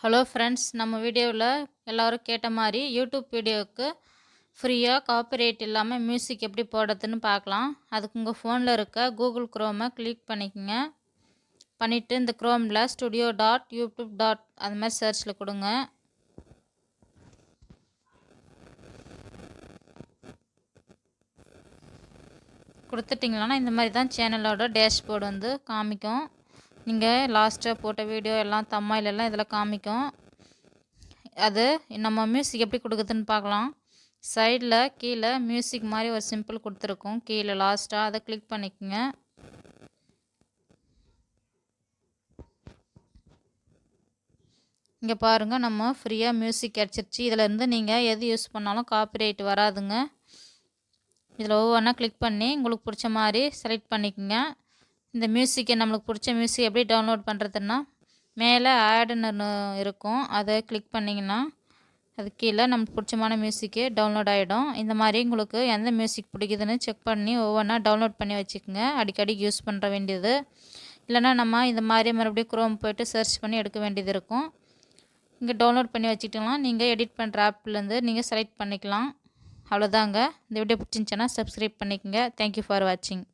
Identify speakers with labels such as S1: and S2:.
S1: Hello friends, நம்ம வீடியோவில் எல்லோரும் கேட்ட மாதிரி யூடியூப் வீடியோவுக்கு ஃப்ரீயாக காப்பிரைட் இல்லாமல் மியூசிக் எப்படி போடுறதுன்னு பார்க்கலாம். அதுக்கு உங்கள் ஃபோனில் இருக்க கூகுள் குரோமை கிளிக் பண்ணிக்கோங்க. பண்ணிவிட்டு இந்த குரோமில் studio.youtube. அது மாதிரி சர்ச்சில் கொடுங்க. கொடுத்துட்டிங்களா இந்த மாதிரி தான் சேனலோட டேஷ்போர்டு வந்து காமிக்கும். நீங்கள் லாஸ்ட்டாக போட்ட வீடியோ எல்லாம் தம்மாயிலெல்லாம் இதில் காமிக்கும். அது நம்ம மியூசிக் எப்படி கொடுக்குதுன்னு பார்க்கலாம். சைடில் கீழே மியூசிக் மாதிரி ஒரு சிம்பிள் கொடுத்துருக்கோம். கீழே லாஸ்ட்டாக அதை கிளிக் பண்ணிக்கோங்க. இங்கே பாருங்கள், நம்ம ஃப்ரீயாக மியூசிக் கிடச்சிருச்சு. இதிலேருந்து நீங்கள் எது யூஸ் பண்ணாலும் காப்பிரைட் வராதுங்க. இதில் ஒவ்வொன்றா கிளிக் பண்ணி உங்களுக்கு பிடிச்ச மாதிரி செலக்ட் பண்ணிக்கோங்க. இந்த மியூசிக்கை நம்மளுக்கு பிடிச்ச மியூசிக் எப்படி டவுன்லோட் பண்ணுறதுன்னா மேலே ஆடுன்னு இருக்கும். அதை கிளிக் பண்ணிங்கன்னா அது கீழே நமக்கு பிடிச்சமான மியூசிக்கு டவுன்லோட் ஆகிடும். இந்த மாதிரி உங்களுக்கு எந்த மியூசிக் பிடிக்குதுன்னு செக் பண்ணி ஒவ்வொன்றா டவுன்லோட் பண்ணி வச்சுக்கோங்க. அடிக்கடி யூஸ் பண்ணுற வேண்டியது. இல்லைனா நம்ம இந்த மாதிரி மறுபடியும் குரோம் போய்ட்டு சர்ச் பண்ணி எடுக்க வேண்டியது இருக்கும். இங்கே டவுன்லோட் பண்ணி வச்சுக்கலாம். நீங்கள் எடிட் பண்ணுற ஆப்லேருந்து நீங்கள் செலக்ட் பண்ணிக்கலாம். அவ்வளோதாங்க. இந்த வீடியோ பிடிச்சிருந்துச்சுன்னா சப்ஸ்கிரைப் பண்ணிக்கோங்க. தேங்க்யூ ஃபார் வாட்சிங்.